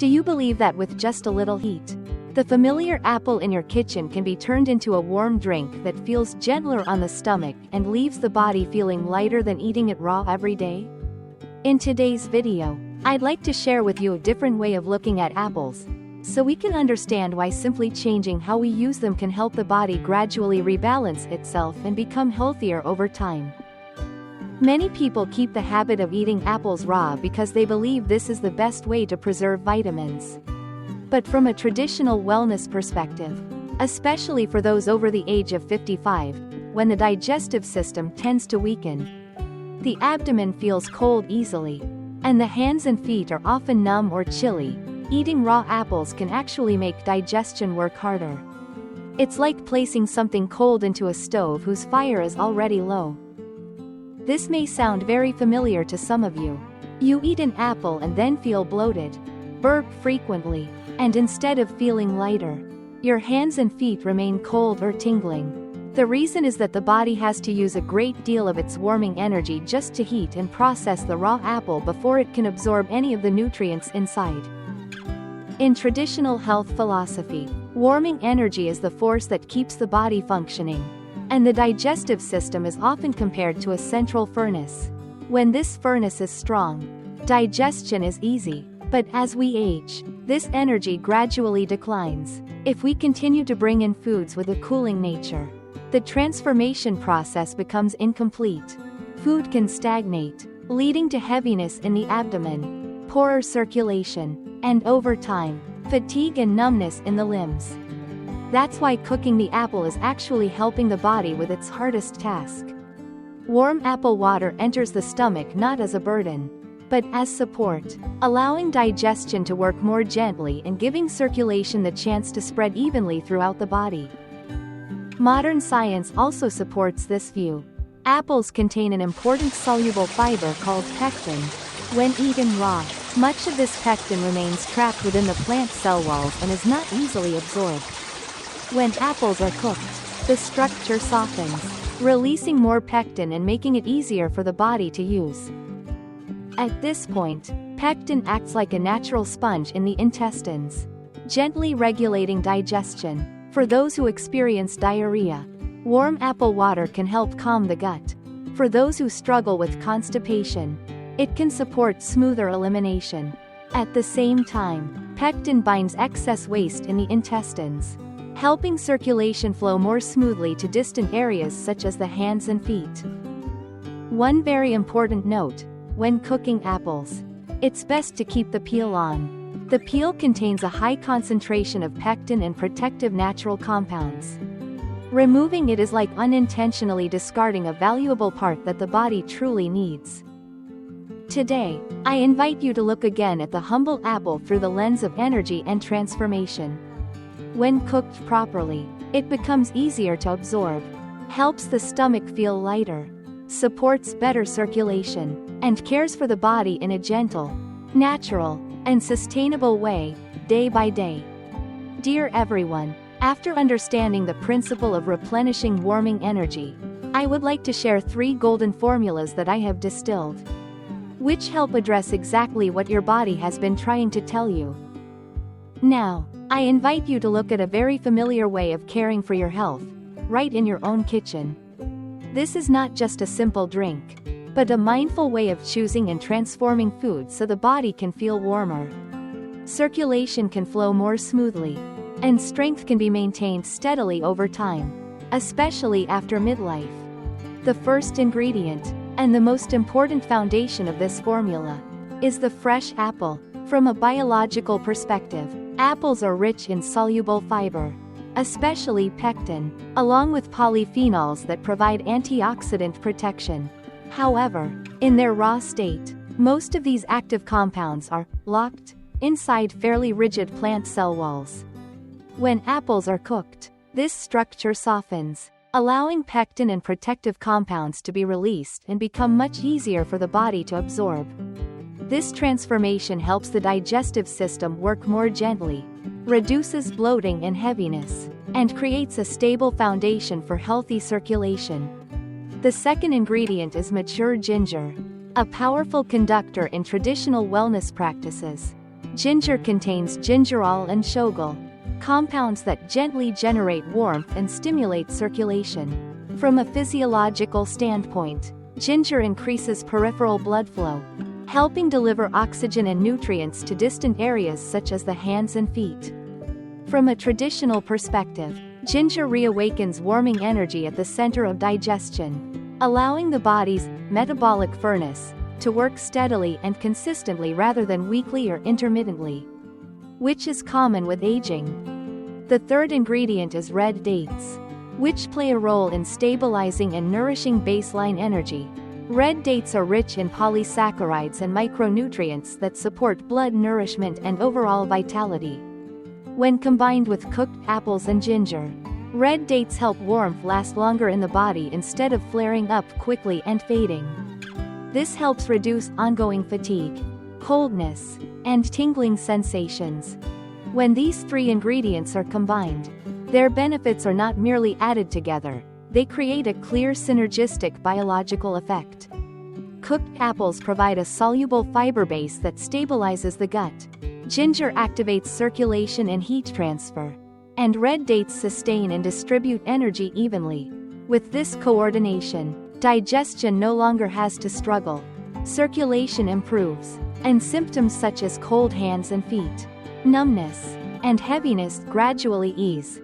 Do you believe that with just a little heat, the familiar apple in your kitchen can be turned into a warm drink that feels gentler on the stomach and leaves the body feeling lighter than eating it raw every day? In today's video, I'd like to share with you a different way of looking at apples, so we can understand why simply changing how we use them can help the body gradually rebalance itself and become healthier over time. Many people keep the habit of eating apples raw because they believe this is the best way to preserve vitamins. But from a traditional wellness perspective, especially for those over the age of 55, when the digestive system tends to weaken, the abdomen feels cold easily, and the hands and feet are often numb or chilly, eating raw apples can actually make digestion work harder. It's like placing something cold into a stove whose fire is already low. This may sound very familiar to some of you. You eat an apple and then feel bloated, burp frequently, and instead of feeling lighter, your hands and feet remain cold or tingling. The reason is that the body has to use a great deal of its warming energy just to heat and process the raw apple before it can absorb any of the nutrients inside. In traditional health philosophy, warming energy is the force that keeps the body functioning, and the digestive system is often compared to a central furnace. When this furnace is strong, digestion is easy, but as we age, this energy gradually declines. If we continue to bring in foods with a cooling nature, the transformation process becomes incomplete. Food can stagnate, leading to heaviness in the abdomen, poorer circulation, and over time, fatigue and numbness in the limbs. That's why cooking the apple is actually helping the body with its hardest task. Warm apple water enters the stomach not as a burden, but as support, allowing digestion to work more gently and giving circulation the chance to spread evenly throughout the body. Modern science also supports this view. Apples contain an important soluble fiber called pectin. When eaten raw, much of this pectin remains trapped within the plant cell walls and is not easily absorbed. When apples are cooked, the structure softens, releasing more pectin and making it easier for the body to use. At this point, pectin acts like a natural sponge in the intestines, gently regulating digestion. For those who experience diarrhea, warm apple water can help calm the gut. For those who struggle with constipation, it can support smoother elimination. At the same time, pectin binds excess waste in the intestines, helping circulation flow more smoothly to distant areas such as the hands and feet. One very important note: when cooking apples, it's best to keep the peel on. The peel contains a high concentration of pectin and protective natural compounds. Removing it is like unintentionally discarding a valuable part that the body truly needs. Today, I invite you to look again at the humble apple through the lens of energy and transformation. When cooked properly, it becomes easier to absorb, helps the stomach feel lighter, supports better circulation, and cares for the body in a gentle, natural, and sustainable way, day by day. Dear everyone, after understanding the principle of replenishing warming energy, I would like to share 3 golden formulas that I have distilled, which help address exactly what your body has been trying to tell you. Now, I invite you to look at a very familiar way of caring for your health, right in your own kitchen. This is not just a simple drink, but a mindful way of choosing and transforming food so the body can feel warmer, circulation can flow more smoothly, and strength can be maintained steadily over time, especially after midlife. The first ingredient, and the most important foundation of this formula, is the fresh apple. From a biological perspective, apples are rich in soluble fiber, especially pectin, along with polyphenols that provide antioxidant protection. However, in their raw state, most of these active compounds are locked inside fairly rigid plant cell walls. When apples are cooked, this structure softens, allowing pectin and protective compounds to be released and become much easier for the body to absorb. This transformation helps the digestive system work more gently, reduces bloating and heaviness, and creates a stable foundation for healthy circulation. The second ingredient is mature ginger, a powerful conductor in traditional wellness practices. Ginger contains gingerol and shogal, compounds that gently generate warmth and stimulate circulation. From a physiological standpoint, ginger increases peripheral blood flow, helping deliver oxygen and nutrients to distant areas such as the hands and feet. From a traditional perspective, ginger reawakens warming energy at the center of digestion, allowing the body's metabolic furnace to work steadily and consistently rather than weakly or intermittently, which is common with aging. The third ingredient is red dates, which play a role in stabilizing and nourishing baseline energy. Red dates are rich in polysaccharides and micronutrients that support blood nourishment and overall vitality. When combined with cooked apples and ginger, red dates help warmth last longer in the body instead of flaring up quickly and fading. This helps reduce ongoing fatigue, coldness, and tingling sensations. When these three ingredients are combined, their benefits are not merely added together, they create a clear synergistic biological effect. Cooked apples provide a soluble fiber base that stabilizes the gut. Ginger activates circulation and heat transfer, and red dates sustain and distribute energy evenly. With this coordination, digestion no longer has to struggle. Circulation improves, and symptoms such as cold hands and feet, numbness, and heaviness gradually ease.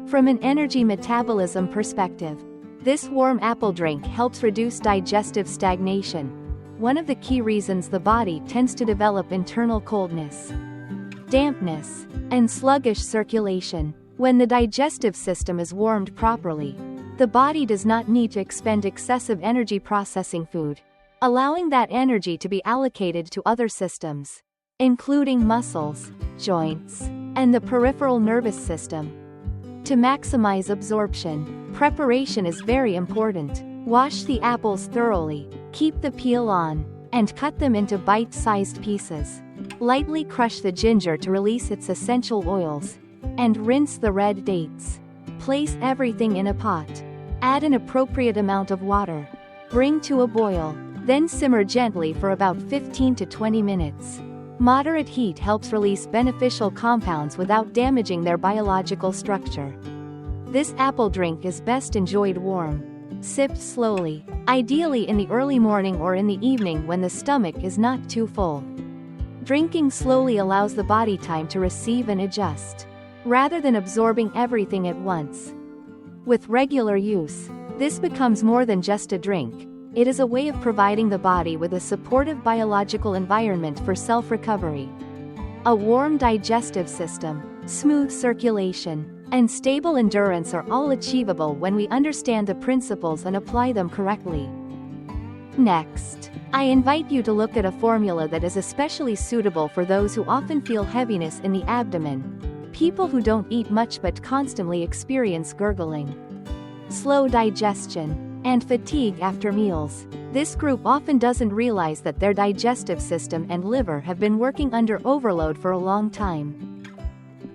From an energy metabolism perspective, this warm apple drink helps reduce digestive stagnation, one of the key reasons the body tends to develop internal coldness, dampness, and sluggish circulation. When the digestive system is warmed properly, the body does not need to expend excessive energy processing food, allowing that energy to be allocated to other systems, including muscles, joints, and the peripheral nervous system. To maximize absorption, preparation is very important. Wash the apples thoroughly, keep the peel on, and cut them into bite-sized pieces. Lightly crush the ginger to release its essential oils, and rinse the red dates. Place everything in a pot. Add an appropriate amount of water. Bring to a boil, then simmer gently for about 15 to 20 minutes. Moderate heat helps release beneficial compounds without damaging their biological structure. This apple drink is best enjoyed warm, sipped slowly, ideally in the early morning or in the evening when the stomach is not too full. Drinking slowly allows the body time to receive and adjust, rather than absorbing everything at once. With regular use, this becomes more than just a drink. It is a way of providing the body with a supportive biological environment for self-recovery. A warm digestive system, smooth circulation, and stable endurance are all achievable when we understand the principles and apply them correctly. Next, I invite you to look at a formula that is especially suitable for those who often feel heaviness in the abdomen, people who don't eat much but constantly experience gurgling, slow digestion, and fatigue after meals. This group often doesn't realize that their digestive system and liver have been working under overload for a long time.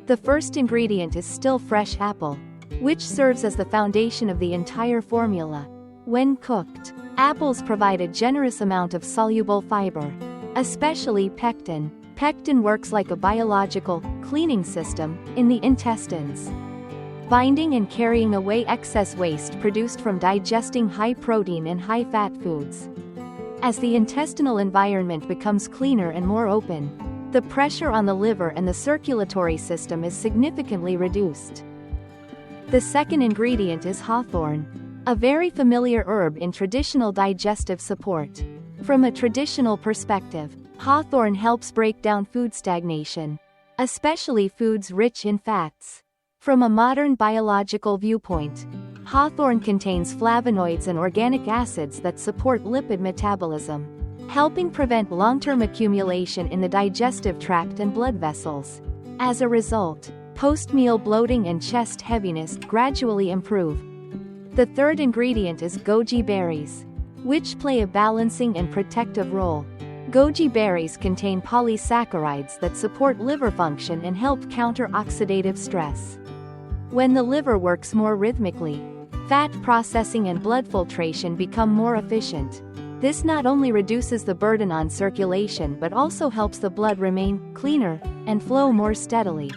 The first ingredient is still fresh apple, which serves as the foundation of the entire formula. When cooked, apples provide a generous amount of soluble fiber, especially pectin. Pectin works like a biological cleaning system in the intestines, binding and carrying away excess waste produced from digesting high-protein and high-fat foods. As the intestinal environment becomes cleaner and more open, the pressure on the liver and the circulatory system is significantly reduced. The second ingredient is hawthorn, a very familiar herb in traditional digestive support. From a traditional perspective, hawthorn helps break down food stagnation, especially foods rich in fats. From a modern biological viewpoint, hawthorn contains flavonoids and organic acids that support lipid metabolism, helping prevent long-term accumulation in the digestive tract and blood vessels. As a result, post-meal bloating and chest heaviness gradually improve. The third ingredient is goji berries, which play a balancing and protective role. Goji berries contain polysaccharides that support liver function and help counter oxidative stress. When the liver works more rhythmically, fat processing and blood filtration become more efficient. This not only reduces the burden on circulation but also helps the blood remain cleaner and flow more steadily.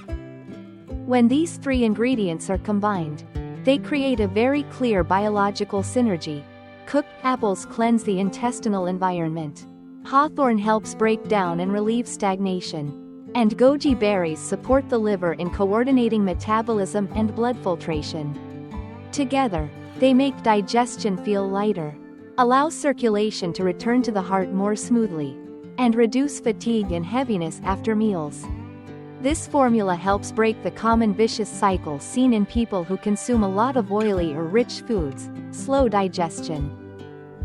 When these three ingredients are combined, they create a very clear biological synergy. Cooked apples cleanse the intestinal environment. Hawthorn helps break down and relieve stagnation. And goji berries support the liver in coordinating metabolism and blood filtration. Together, they make digestion feel lighter, allow circulation to return to the heart more smoothly, and reduce fatigue and heaviness after meals. This formula helps break the common vicious cycle seen in people who consume a lot of oily or rich foods: slow digestion,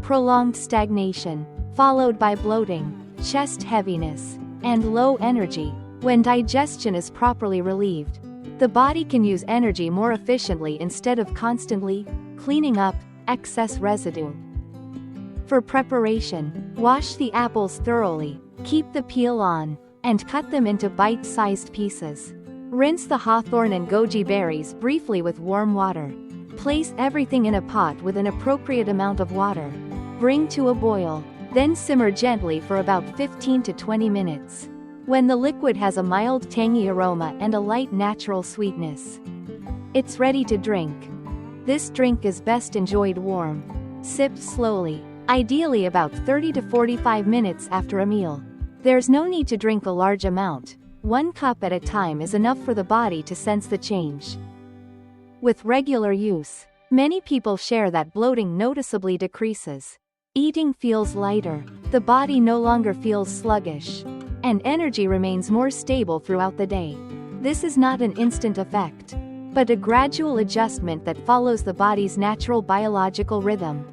prolonged stagnation, followed by bloating, chest heaviness, and low energy. When digestion is properly relieved, the body can use energy more efficiently instead of constantly cleaning up excess residue. For preparation, wash the apples thoroughly, keep the peel on, and cut them into bite-sized pieces. Rinse the hawthorn and goji berries briefly with warm water. Place everything in a pot with an appropriate amount of water. Bring to a boil, then simmer gently for about 15 to 20 minutes. When the liquid has a mild tangy aroma and a light natural sweetness, it's ready to drink. This drink is best enjoyed warm, sipped slowly, ideally about 30 to 45 minutes after a meal. There's no need to drink a large amount. 1 cup at a time is enough for the body to sense the change. With regular use, many people share that bloating noticeably decreases. Eating feels lighter, the body no longer feels sluggish, and energy remains more stable throughout the day. This is not an instant effect, but a gradual adjustment that follows the body's natural biological rhythm.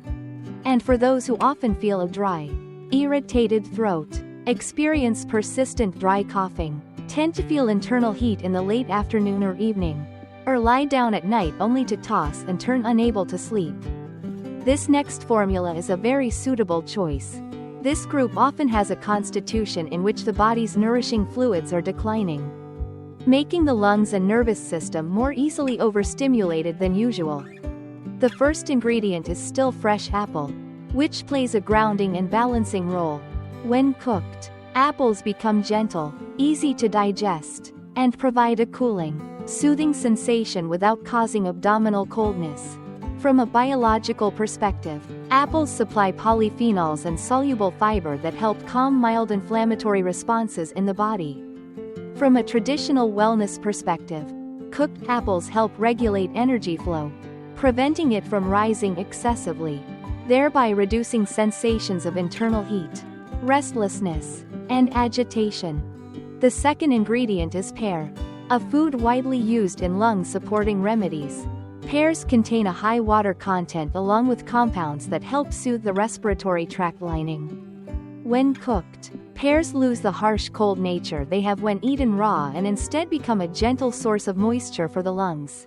And for those who often feel a dry, irritated throat, experience persistent dry coughing, tend to feel internal heat in the late afternoon or evening, or lie down at night only to toss and turn unable to sleep, this next formula is a very suitable choice. This group often has a constitution in which the body's nourishing fluids are declining, making the lungs and nervous system more easily overstimulated than usual. The first ingredient is still fresh apple, which plays a grounding and balancing role. When cooked, apples become gentle, easy to digest, and provide a cooling, soothing sensation without causing abdominal coldness. From a biological perspective, apples supply polyphenols and soluble fiber that help calm mild inflammatory responses in the body. From a traditional wellness perspective, cooked apples help regulate energy flow, preventing it from rising excessively, thereby reducing sensations of internal heat, restlessness, and agitation. The second ingredient is pear, a food widely used in lung-supporting remedies. Pears contain a high water content along with compounds that help soothe the respiratory tract lining. When cooked, pears lose the harsh cold nature they have when eaten raw and instead become a gentle source of moisture for the lungs.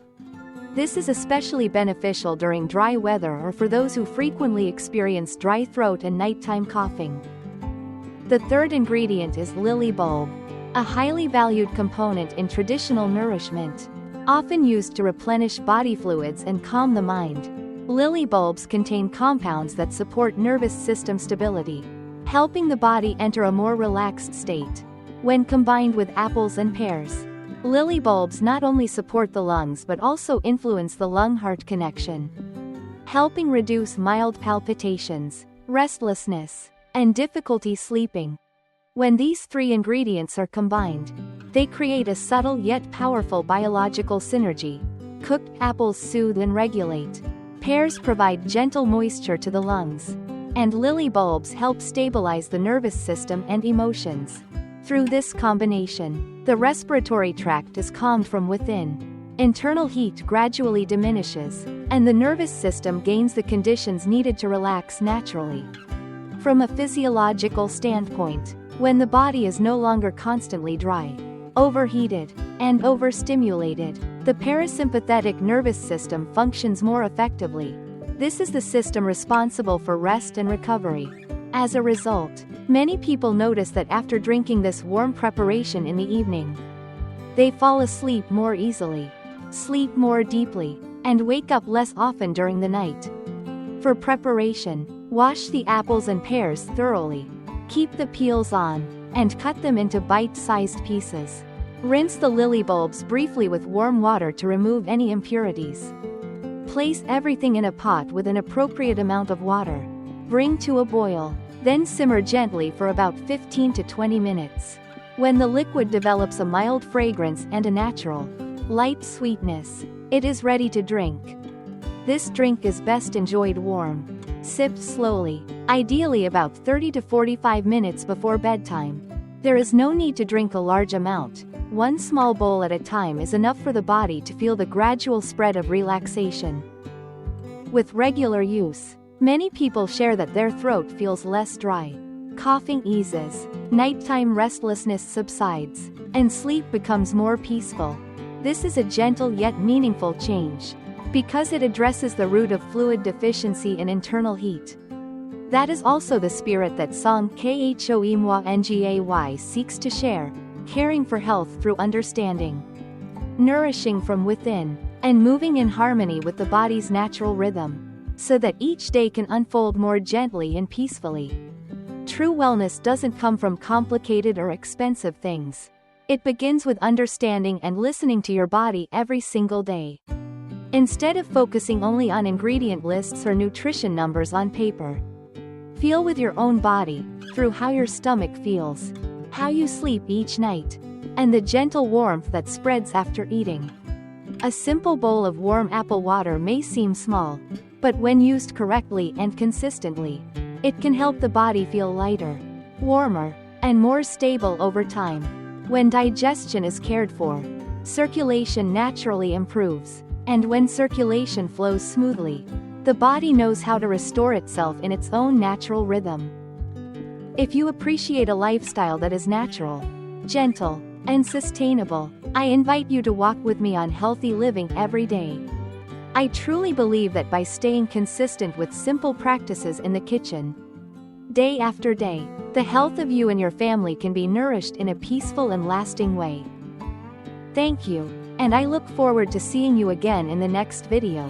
This is especially beneficial during dry weather or for those who frequently experience dry throat and nighttime coughing. The third ingredient is lily bulb, a highly valued component in traditional nourishment, often used to replenish body fluids and calm the mind. Lily bulbs contain compounds that support nervous system stability, helping the body enter a more relaxed state. When combined with apples and pears, lily bulbs not only support the lungs but also influence the lung-heart connection, helping reduce mild palpitations, restlessness, and difficulty sleeping. When these three ingredients are combined, they create a subtle yet powerful biological synergy. Cooked apples soothe and regulate, pears provide gentle moisture to the lungs, and lily bulbs help stabilize the nervous system and emotions. Through this combination, the respiratory tract is calmed from within, internal heat gradually diminishes, and the nervous system gains the conditions needed to relax naturally. From a physiological standpoint, when the body is no longer constantly dry, overheated, and overstimulated, the parasympathetic nervous system functions more effectively. This is the system responsible for rest and recovery. As a result, many people notice that after drinking this warm preparation in the evening, they fall asleep more easily, sleep more deeply, and wake up less often during the night. For preparation, Wash the apples and pears thoroughly. Keep the peels on, and cut them into bite-sized pieces. Rinse the lily bulbs briefly with warm water to remove any impurities. Place everything in a pot with an appropriate amount of water. Bring to a boil, then simmer gently for about 15 to 20 minutes. When the liquid develops a mild fragrance and a natural, light sweetness, it is ready to drink. This drink is best enjoyed warm. Sipped slowly, ideally about 30 to 45 minutes before bedtime. There is no need to drink a large amount. One small bowl at a time is enough for the body to feel the gradual spread of relaxation. With regular use, many people share that their throat feels less dry. Coughing eases, nighttime restlessness subsides, and sleep becomes more peaceful. This is a gentle yet meaningful change, because it addresses the root of fluid deficiency and internal heat. That is also the spirit that song KHOE MOI NGAY seeks to share, caring for health through understanding, nourishing from within, and moving in harmony with the body's natural rhythm, so that each day can unfold more gently and peacefully. True wellness doesn't come from complicated or expensive things. It begins with understanding and listening to your body every single day. Instead of focusing only on ingredient lists or nutrition numbers on paper, feel with your own body, through how your stomach feels, how you sleep each night, and the gentle warmth that spreads after eating. A simple bowl of warm apple water may seem small, but when used correctly and consistently, it can help the body feel lighter, warmer, and more stable over time. When digestion is cared for, circulation naturally improves, and when circulation flows smoothly, the body knows how to restore itself in its own natural rhythm. If you appreciate a lifestyle that is natural, gentle, and sustainable, I invite you to walk with me on healthy living every day. I truly believe that by staying consistent with simple practices in the kitchen, day after day, the health of you and your family can be nourished in a peaceful and lasting way. Thank you, and I look forward to seeing you again in the next video.